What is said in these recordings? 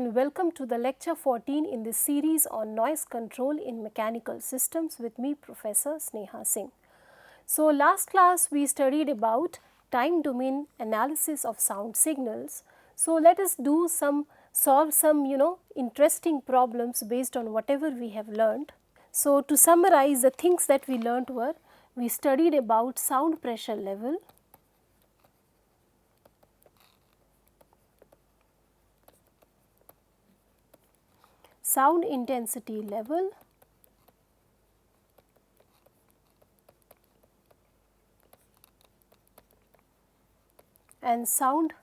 and welcome to the lecture 14 in this series on noise control in mechanical systems with me Professor Sneha Singh. So, last class we studied about time domain analysis of sound signals. So, let us do solve some interesting problems based on whatever we have learned. So, to summarize, the things that we learnt were, we studied about sound pressure level, sound intensity level, and sound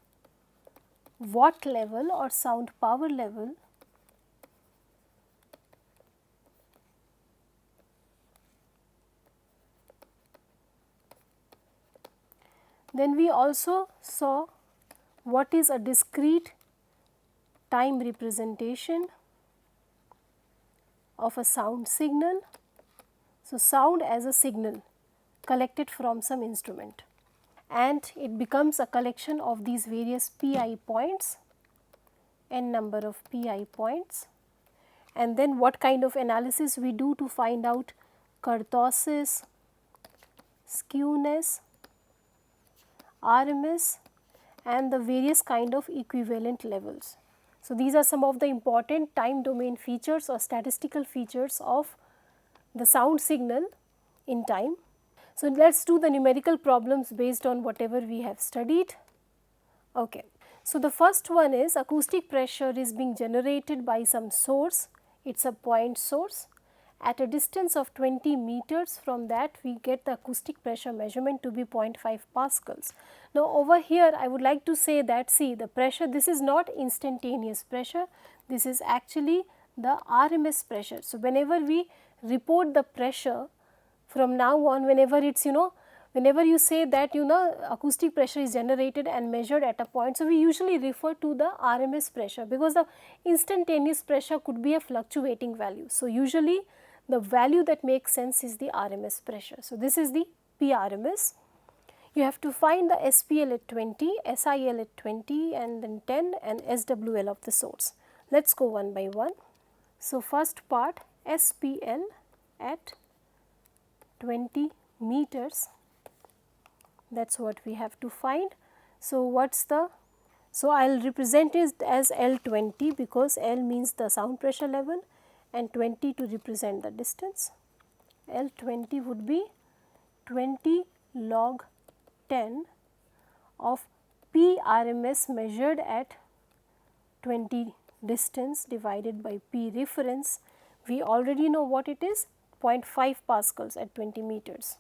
watt level or sound power level. Then we also saw what is a discrete time representation of a sound signal. So, sound as a signal collected from some instrument, and it becomes a collection of these various PI points, n number of PI points, and then what kind of analysis we do to find out kurtosis, skewness, RMS, and the various kind of equivalent levels. So, these are some of the important time domain features or statistical features of the sound signal in time. So, let us do the numerical problems based on whatever we have studied. Okay. So, the first one is acoustic pressure is being generated by some source, it is a point source. At a distance of 20 meters from that, we get the acoustic pressure measurement to be 0.5 pascals. Now, over here I would like to say that, see, the pressure, this is not instantaneous pressure, this is actually the RMS pressure. So, whenever we report the pressure from now on, whenever it is whenever you say that acoustic pressure is generated and measured at a point, so we usually refer to the RMS pressure, because the instantaneous pressure could be a fluctuating value. So, usually the value that makes sense is the RMS pressure. So, this is the PRMS. You have to find the SPL at 20, SIL at 20 and then 10 and SWL of the source. Let us go one by one. So, first part, SPL at 20 meters, that is what we have to find. So, what is the, so I will represent it as L20 because L means the sound pressure level and 20 to represent the distance. L20 would be 20 log 10 of P RMS measured at 20 distance divided by P reference. We already know what it is, 0.5 pascals at 20 meters.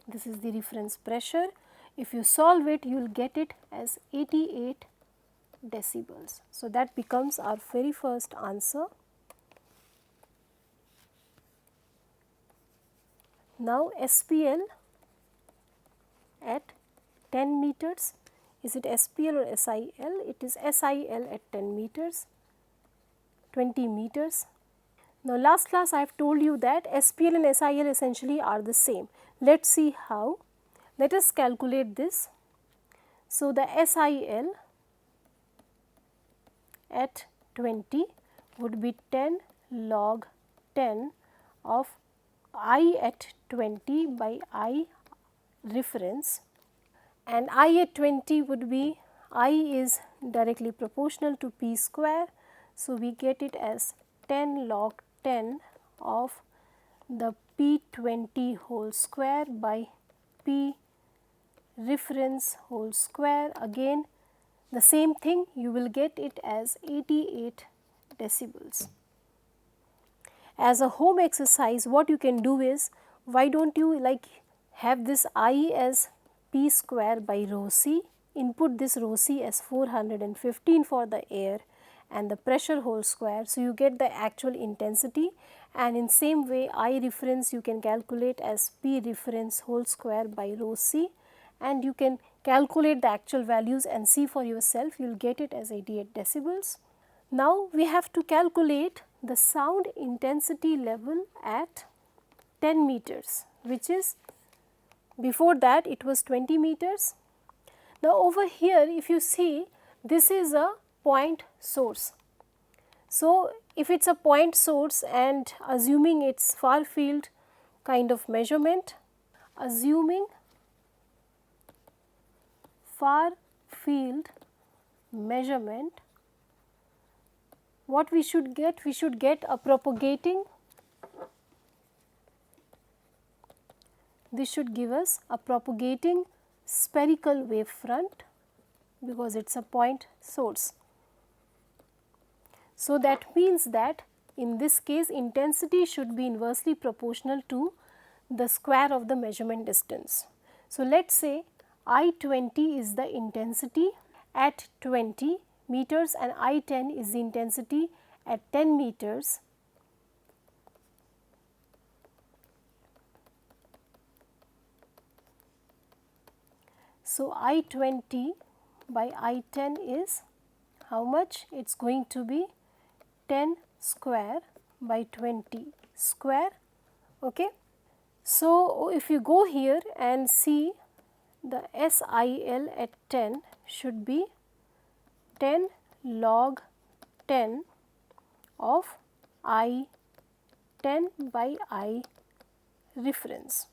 This is the reference pressure. If you solve it, you will get it as 88 decibels. So, that becomes our very first answer. Now, SPL at 10 meters, is it SPL or SIL? It is SIL at 10 meters, 20 meters. Now, last class I have told you that SPL and SIL essentially are the same. Let us see how. Let us calculate this. So, the SIL at 20 would be 10 log 10 of I at 20 by I reference, and I at 20 would be, I is directly proportional to P square. So, we get it as 10 log 10 of the P20 whole square by P reference whole square. Again the same thing, you will get it as 88 decibels. As a home exercise, what you can do is, why don't you have this I as P square by rho c, input this rho c as 415 for the air and the pressure whole square. So, you get the actual intensity, and in same way I reference you can calculate as P reference whole square by rho c, and you can calculate the actual values and see for yourself, you will get it as 88 decibels. Now, we have to calculate the sound intensity level at 10 meters. which is, before that it was 20 meters. Now over here if you see, this is a point source. So if it is a point source and assuming it is far field kind of measurement, assuming far field measurement, what we should get? We should get a propagating, this should give us a propagating spherical wave front because it is a point source. So that means that in this case intensity should be inversely proportional to the square of the measurement distance. So let us say I20 is the intensity at 20 meters and I10 is the intensity at 10 meters. So I20 by I10 is how much? It is going to be 10 square by 20 square. Okay. So if you go here and see, the SIL at 10 should be 10 log 10 of I10 by I reference.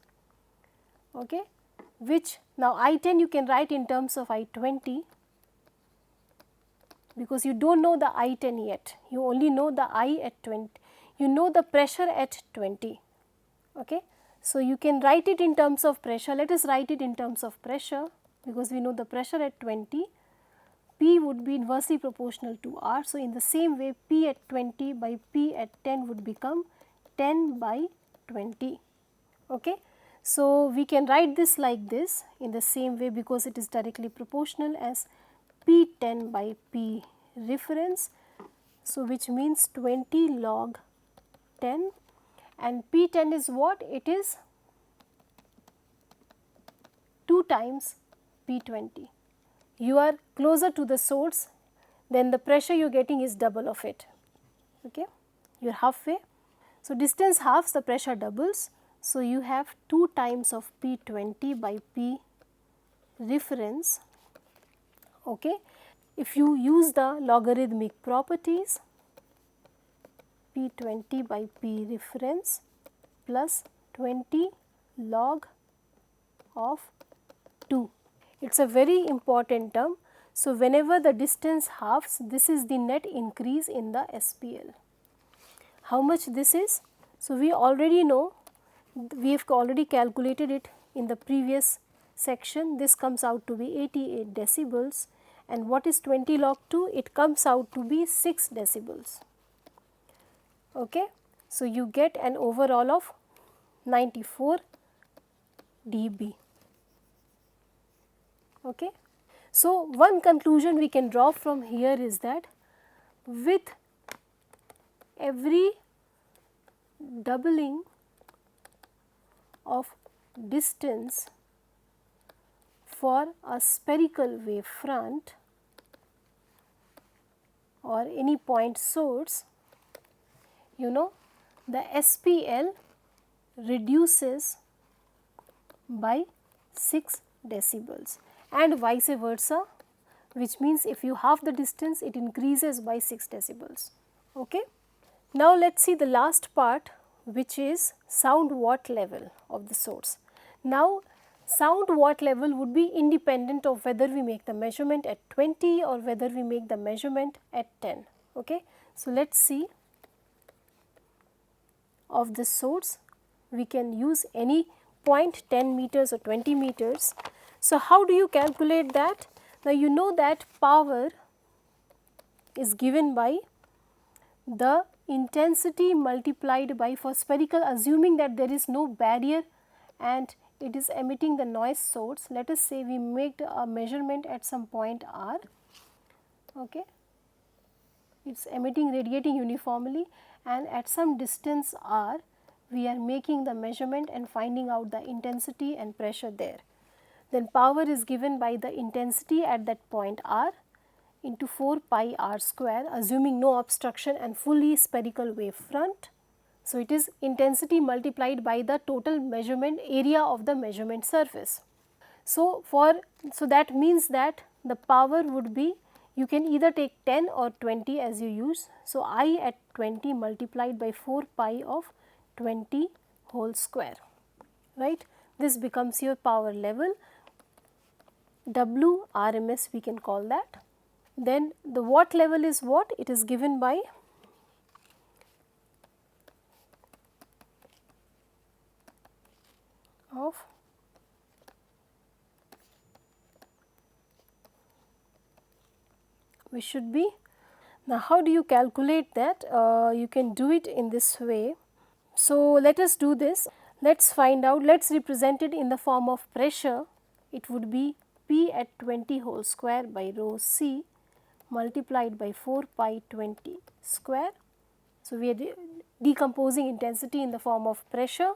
Okay. Which now I10 you can write in terms of I20 because you do not know the I10 yet, you only know the I at 20, you know the pressure at 20. Okay. So you can write it in terms of pressure. Let us write it in terms of pressure because we know the pressure at 20, P would be inversely proportional to R. So in the same way P at 20 by P at 10 would become 10 by 20. Okay. So we can write this like this in the same way because it is directly proportional as P10 by P reference. So which means 20 log 10, and P10 is what? It is 2 times P20. You are closer to the source, then the pressure you are getting is double of it. Okay. You are halfway. So distance halves, the pressure doubles. So you have 2 times of P20 by P reference. Okay. If you use the logarithmic properties, P20 by P reference plus 20 log of 2. It is a very important term. So whenever the distance halves, this is the net increase in the SPL. How much this is? So we already know, we have already calculated it in the previous section. This comes out to be 88 decibels, and what is 20 log 2? It comes out to be 6 decibels. Okay. So you get an overall of 94 dB. Okay. So one conclusion we can draw from here is that with every doubling of distance for a spherical wave front or any point source, you know, the SPL reduces by 6 decibels and vice versa, which means if you halve the distance it increases by 6 decibels. Okay. Now let us see the last part, which is sound watt level of the source. Now sound watt level would be independent of whether we make the measurement at 20 or whether we make the measurement at 10. Okay. So let us see of the source, we can use any point 10 meters or 20 meters. So how do you calculate that? Now you know that power is given by the intensity multiplied by, for spherical, assuming that there is no barrier and it is emitting the noise source. Let us say we make a measurement at some point R. Okay. It is emitting, radiating uniformly, and at some distance R we are making the measurement and finding out the intensity and pressure there. Then power is given by the intensity at that point R into 4 pi R square, assuming no obstruction and fully spherical wave front. So, it is intensity multiplied by the total measurement area of the measurement surface. So, that means that the power would be, you can either take 10 or 20 as you use. So, I at 20 multiplied by 4 pi of 20 whole square, right. This becomes your power level, W RMS we can call that. Then the watt level is what? It is given by of we should be. Now, how do you calculate that? You can do it in this way. So, let us do this. Let us find out, let us represent it in the form of pressure. It would be P at 20 whole square by rho C multiplied by 4 pi 20 square. So, we are decomposing intensity in the form of pressure.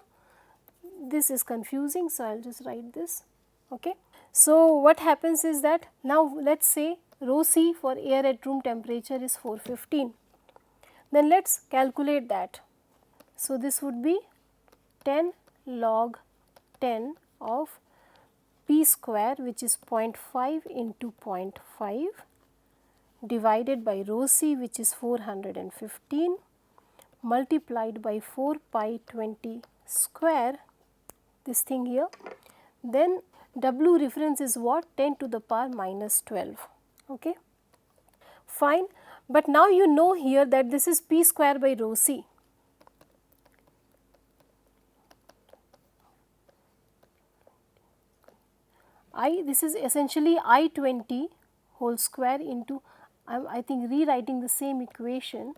This is confusing, so I will just write this. Okay. So, what happens is that now let us say rho C for air at room temperature is 415. Then let us calculate that. So, this would be 10 log 10 of P square, which is 0.5 into 0.5 divided by rho C, which is 415 multiplied by 4 pi 20 square, this thing here. Then W reference is what? 10 to the power minus 12. Okay. Fine, but now you know here that this is P square by rho C. This is essentially I 20 whole square into, I think rewriting the same equation,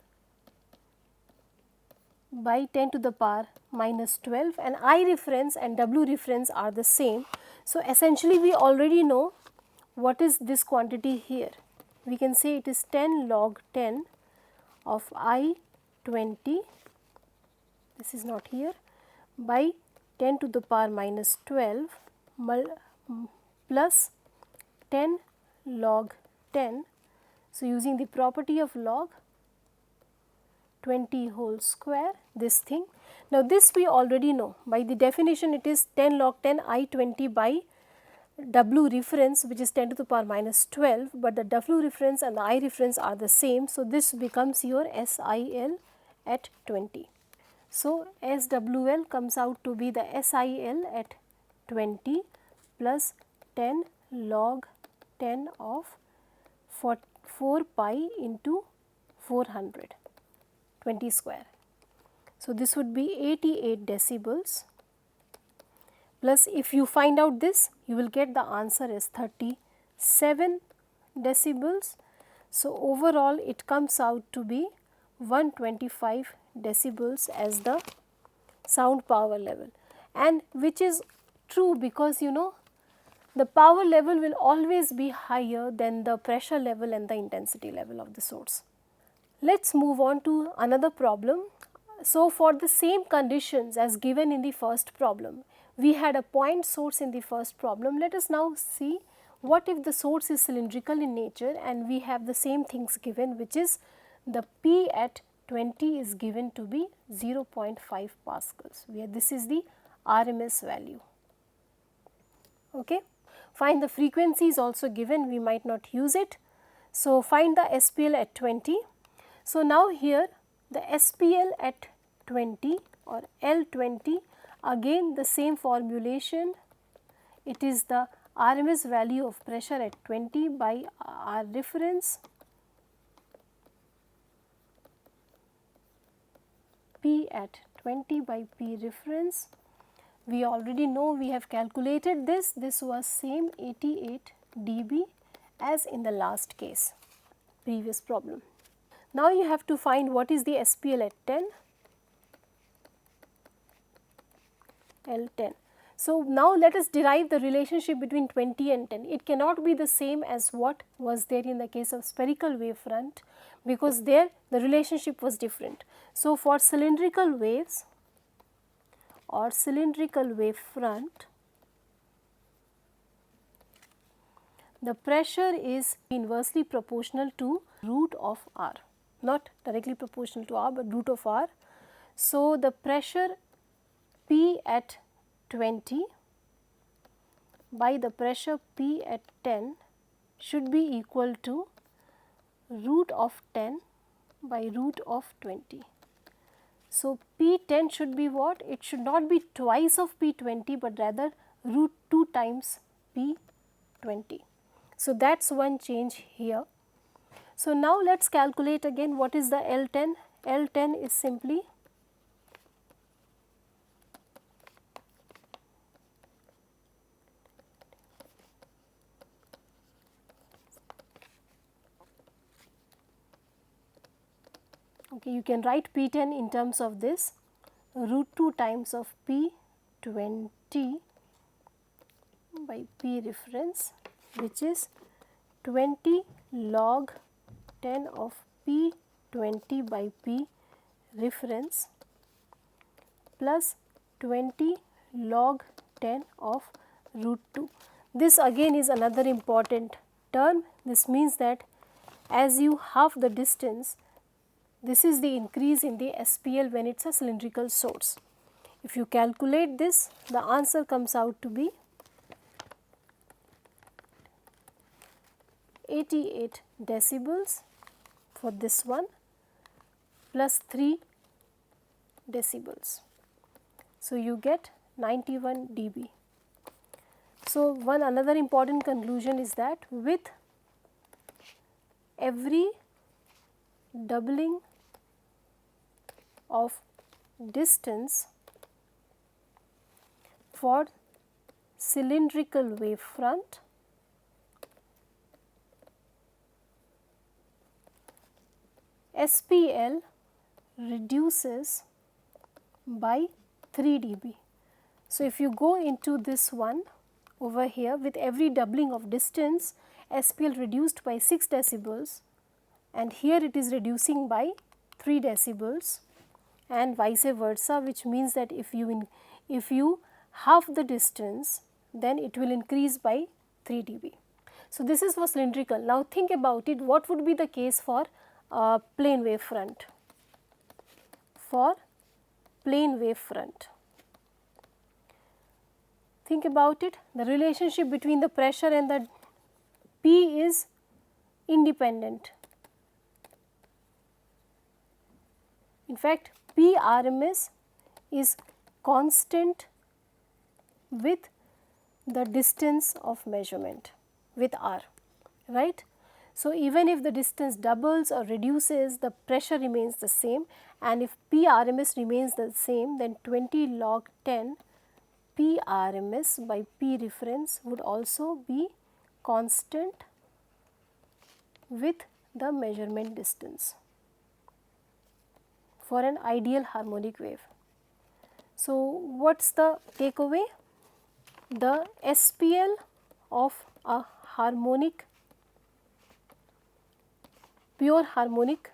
by 10 to the power minus 12, and I reference and W reference are the same. So, essentially we already know what is this quantity here. We can say it is 10 log 10 of I 20, this is not here, by 10 to the power minus 12 plus 10 log 10. So, using the property of log 20 whole square, this thing. Now, this we already know, by the definition it is 10 log 10 I 20 by W reference, which is 10 to the power minus 12, but the W reference and the I reference are the same. So, this becomes your SIL at 20. So, SWL comes out to be the SIL at 20 plus 10 log 10 of 4 pi into 400, 20 square. So, this would be 88 decibels, plus if you find out this, you will get the answer as 37 decibels. So, overall it comes out to be 125 decibels as the sound power level, and which is true because you know the power level will always be higher than the pressure level and the intensity level of the source. Let us move on to another problem. So, for the same conditions as given in the first problem, we had a point source in the first problem. Let us now see what if the source is cylindrical in nature and we have the same things given, which is the P at 20 is given to be 0.5 pascals, where this is the RMS value. Okay. Find the frequency is also given, we might not use it. So, find the SPL at 20. So, now here the SPL at 20 or L20, again the same formulation, it is the RMS value of pressure at 20 by R reference P at 20 by P reference. We already know, we have calculated this, this was same 88 dB as in the last case, previous problem. Now, you have to find what is the SPL at 10, L10. So, now let us derive the relationship between 20 and 10. It cannot be the same as what was there in the case of spherical wave front, because there the relationship was different. So, for cylindrical waves or cylindrical wave front, the pressure is inversely proportional to root of R, not directly proportional to R, but root of R. So, the pressure P at 20 by the pressure P at 10 should be equal to root of 10 by root of 20. So, P10 should be what? It should not be twice of P20, but rather root 2 times P20. So, that is one change here. So, now let us calculate again what is the L10. L10 is simply okay, you can write P10 in terms of this root 2 times of P20 by P reference, which is 20 log 10 of P20 by P reference plus 20 log 10 of root 2. This again is another important term. This means that as you halve the distance, this is the increase in the SPL when it is a cylindrical source. If you calculate this, the answer comes out to be 88 decibels for this one plus 3 decibels. So, you get 91 dB. So, one another important conclusion is that with every doubling of distance for cylindrical wavefront, SPL reduces by 3 dB. So, if you go into this one over here, with every doubling of distance, SPL reduced by 6 decibels, and here it is reducing by 3 decibels, and vice versa, which means that if you half the distance, then it will increase by 3 dB. So, this is for cylindrical. Now, think about it, what would be the case for plane wavefront? For plane wavefront, think about it, the relationship between the pressure and the P is independent. In fact, P RMS is constant with the distance of measurement with R, right. So, even if the distance doubles or reduces, the pressure remains the same, and if P RMS remains the same, then 20 log 10 P RMS by P reference would also be constant with the measurement distance for an ideal harmonic wave. So, what is the takeaway? The SPL of a harmonic, pure harmonic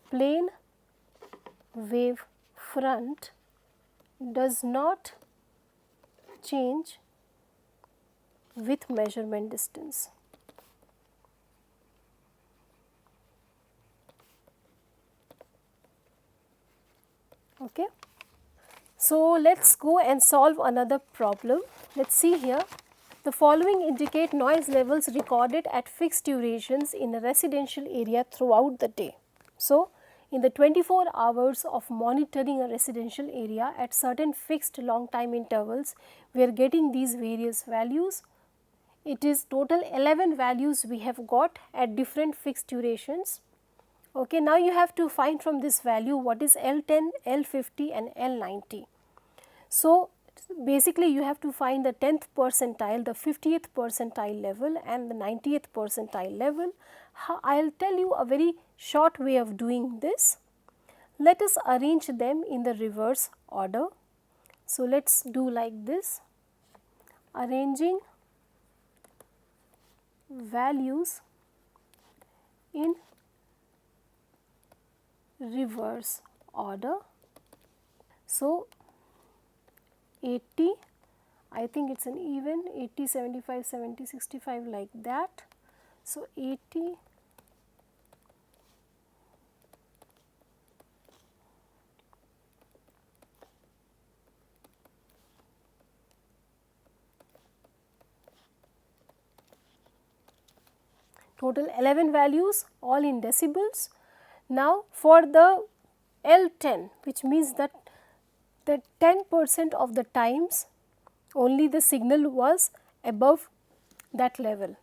plane wave front does not change with measurement distance. Okay. So, let us go and solve another problem. Let us see here. The following indicate noise levels recorded at fixed durations in a residential area throughout the day. So, in the 24 hours of monitoring a residential area at certain fixed long time intervals, we are getting these various values. It is total 11 values we have got at different fixed durations. Okay, now you have to find from this value what is L10, L50 and L90. So, basically you have to find the 10th percentile, the 50th percentile level and the 90th percentile level. I will tell you a very short way of doing this. Let us arrange them in the reverse order. So, let us do like this, arranging values in reverse order. So, 80, I think it is an even 80, 75, 70, 65 like that. So, 80, total 11 values all in decibels. Now for the L10, which means that 10% of the times only the signal was above that level.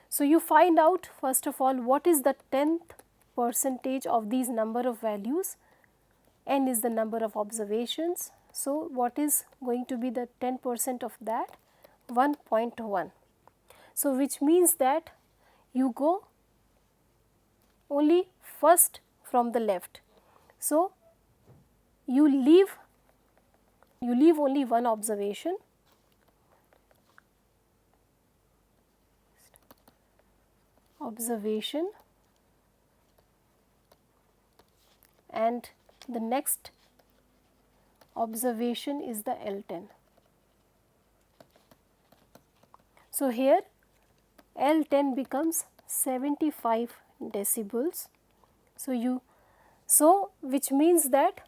So you find out first of all what is the 10th percentage of these number of values. N is the number of observations. So what is going to be the 10% of that? 1.1. So which means that you go only first from the left. So you leave only one observation. And the next observation is the L10. So here L10 becomes 75 decibels. So which means that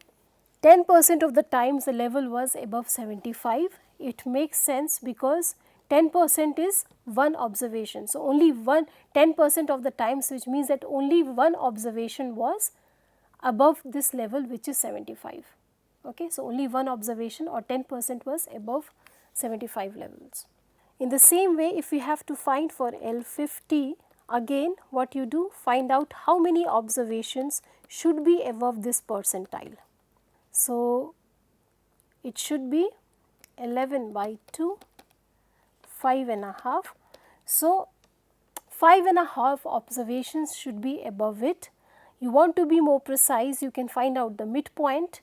10% of the times the level was above 75. It makes sense because 10% is one observation. So only 10% of the times, which means that only one observation was above this level, which is 75. Okay, so only one observation or 10% was above 75 levels. In the same way, if we have to find for L50, again what you do, find out how many observations should be above this percentile. So it should be 11 by 2, 5.5. So 5.5 observations should be above it. You want to be more precise, you can find out the midpoint.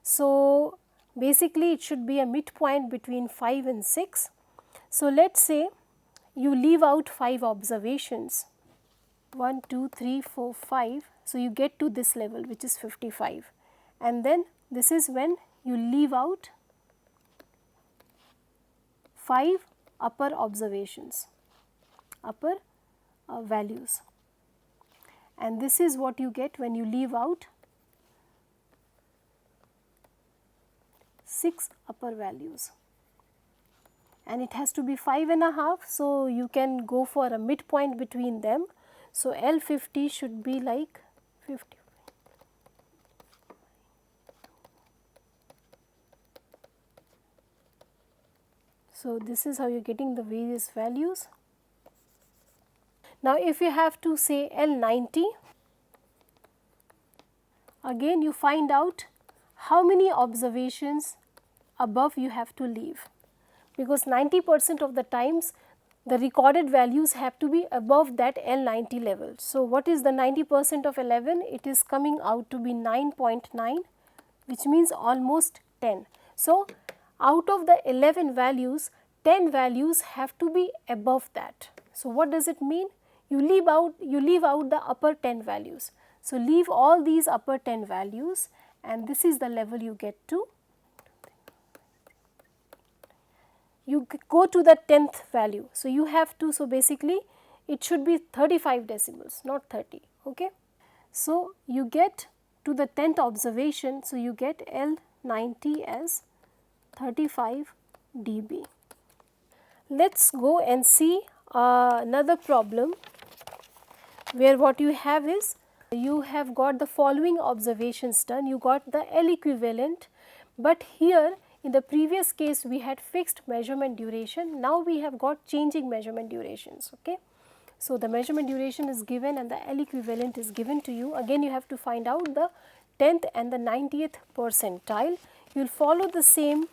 So basically it should be a midpoint between 5 and 6. So let us say you leave out 5 observations, 1, 2, 3, 4, 5. So you get to this level, which is 55, and then this is when you leave out 5 upper observations, upper values, and this is what you get when you leave out 6 upper values, and it has to be 5.5. So you can go for a midpoint between them. So L50 should be like 50. So this is how you are getting the various values. Now if you have to say L90, again you find out how many observations above you have to leave, because 90% of the times the recorded values have to be above that L90 level. So what is the 90% of 11? It is coming out to be 9.9, which means almost 10. So out of the 11 values, 10 values have to be above that. So what does it mean? You leave out the upper 10 values. So leave all these upper 10 values, and this is the level you get to. You go to the 10th value. So you have to, so basically it should be 35 decibels, not 30. Okay. So you get to the 10th observation. So you get L90 as 35 dB. Let's go and see another problem where what you have is, you have got the following observations done. You got the L equivalent, but here in the previous case we had fixed measurement duration. Now we have got changing measurement durations. Okay. So the measurement duration is given and the L equivalent is given to you. Again you have to find out the 10th and the 90th percentile. You will follow the same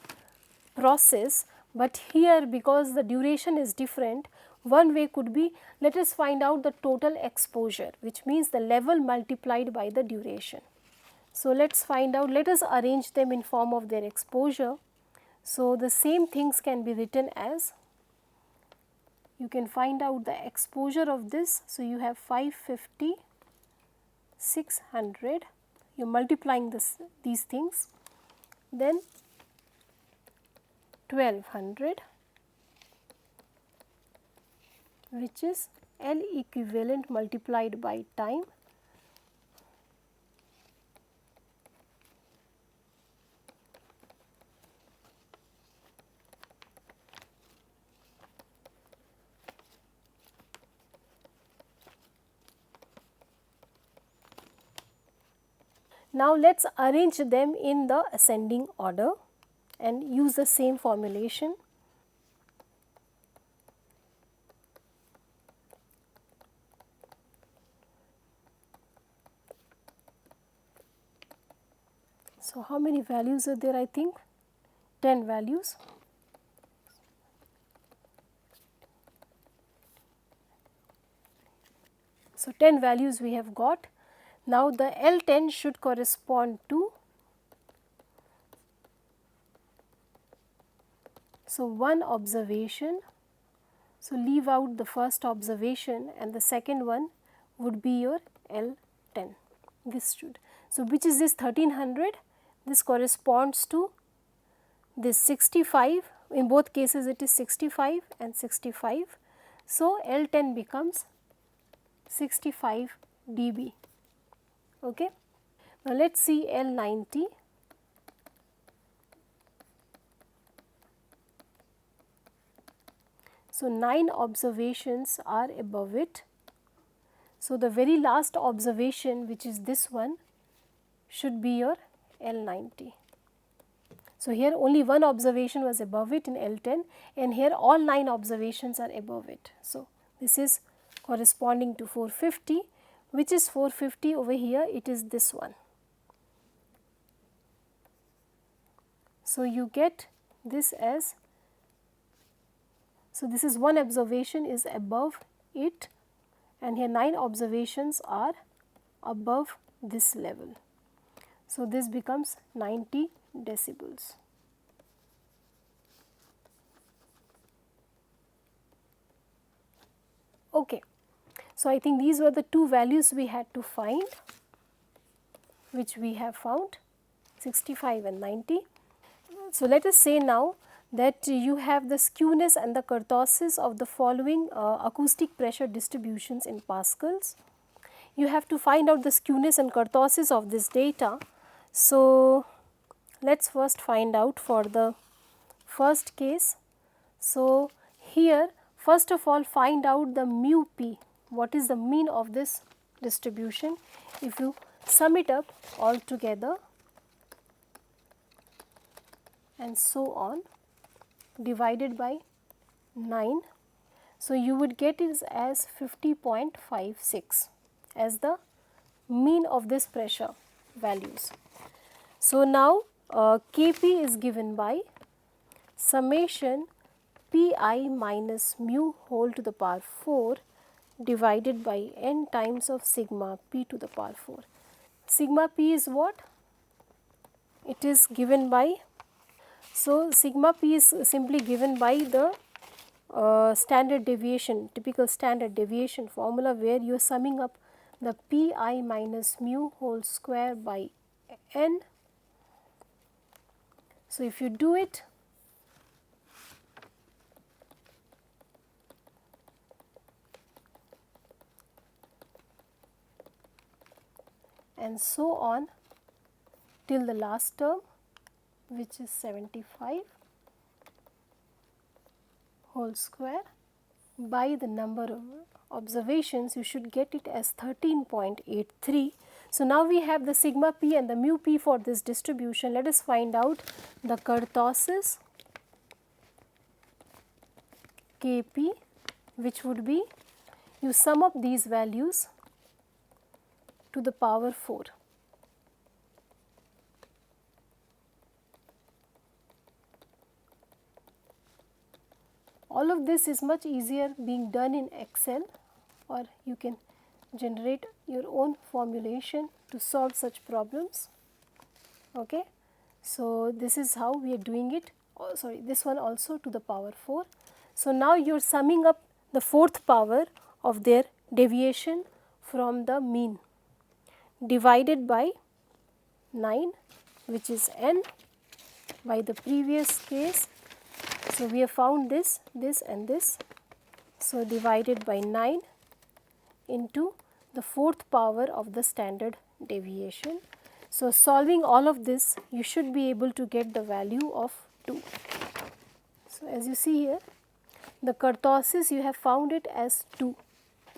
process, but here because the duration is different, one way could be, let us find out the total exposure, which means the level multiplied by the duration. So let us find out, let us arrange them in form of their exposure. So the same things can be written as, you can find out the exposure of this. So you have 550, 600, you are multiplying these things, then 1200, which is L equivalent multiplied by time, Now let us arrange them in the ascending order and use the same formulation. So, how many values are there? I think 10 values. So, 10 values we have got. Now, the L10 should correspond to, so one observation. So, leave out the first observation and the second one would be your L10. This should. So, which is this 1300? This corresponds to this 65. In both cases it is 65 and 65. So, L10 becomes 65 dB. Okay. Now, let us see L90. So, 9 observations are above it. So, the very last observation, which is this one, should be your L90. So, here only one observation was above it in L10 and here all 9 observations are above it. So, this is corresponding to 450, which is 450 over here, it is this one. So, you get this as, so this is one observation is above it and here 9 observations are above this level. So, this becomes 90 decibels. Okay. So, I think these were the two values we had to find, which we have found 65 and 90. So, let us say now that you have the skewness and the kurtosis of the following acoustic pressure distributions in pascals. You have to find out the skewness and kurtosis of this data. So, let us first find out for the first case. So, here first of all find out the mu p, what is the mean of this distribution. If you sum it up all together and so on, divided by 9. So, you would get it as 50.56 as the mean of this pressure values. So, now Kp is given by summation Pi minus mu whole to the power 4 divided by n times of sigma p to the power 4. Sigma p is what? It is given by, so sigma p is simply given by the standard deviation, typical standard deviation formula, where you are summing up the Pi minus mu whole square by n. So, if you do it, and so on till the last term, which is 75 whole square by the number of observations, you should get it as 13.83. So, now we have the sigma p and the mu p for this distribution. Let us find out the kurtosis Kp, which would be, you sum up these values to the power 4. All of this is much easier being done in Excel, or you can generate your own formulation to solve such problems. Okay. So, this is how we are doing it. Oh, sorry, this one also to the power 4. So, now you are summing up the fourth power of their deviation from the mean divided by 9, which is n, by the previous case. So, we have found this, this and this. So, divided by 9 into the fourth power of the standard deviation. So, solving all of this, you should be able to get the value of 2. So, as you see here, the kurtosis, you have found it as 2,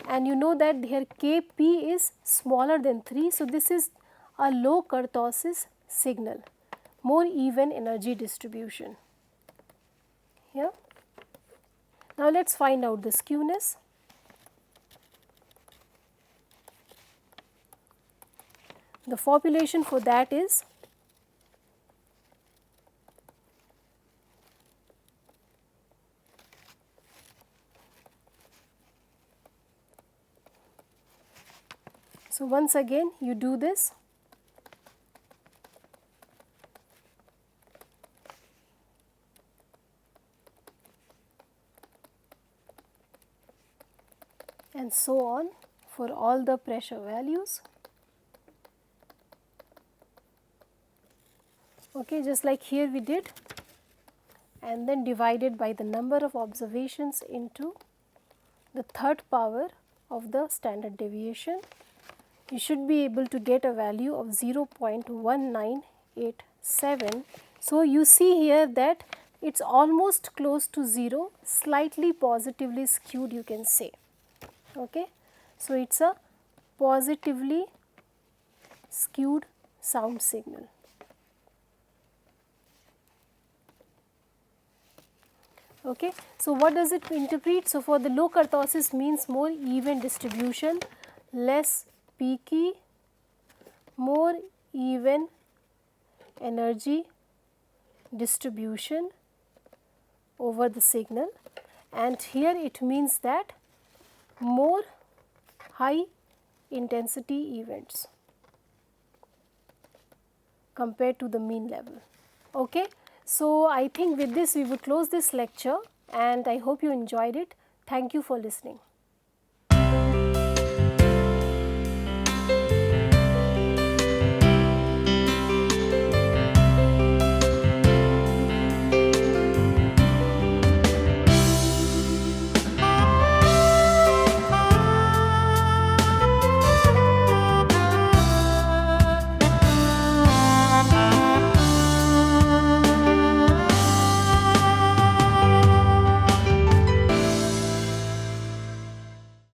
and you know that here Kp is smaller than 3. So, this is a low kurtosis signal, more even energy distribution. Yeah. Now let us find out the skewness. The formulation for that is so once again you do this. And so on for all the pressure values. Okay, just like here we did, and then divided by the number of observations into the third power of the standard deviation. You should be able to get a value of 0.1987. So, you see here that it is almost close to 0, slightly positively skewed you can say. Okay. So, it is a positively skewed sound signal. Okay. So, what does it interpret? So, for the low kurtosis means more even distribution, less peaky, more even energy distribution over the signal, and here it means that more high intensity events compared to the mean level. Okay. So, I think with this we would close this lecture, and I hope you enjoyed it. Thank you for listening.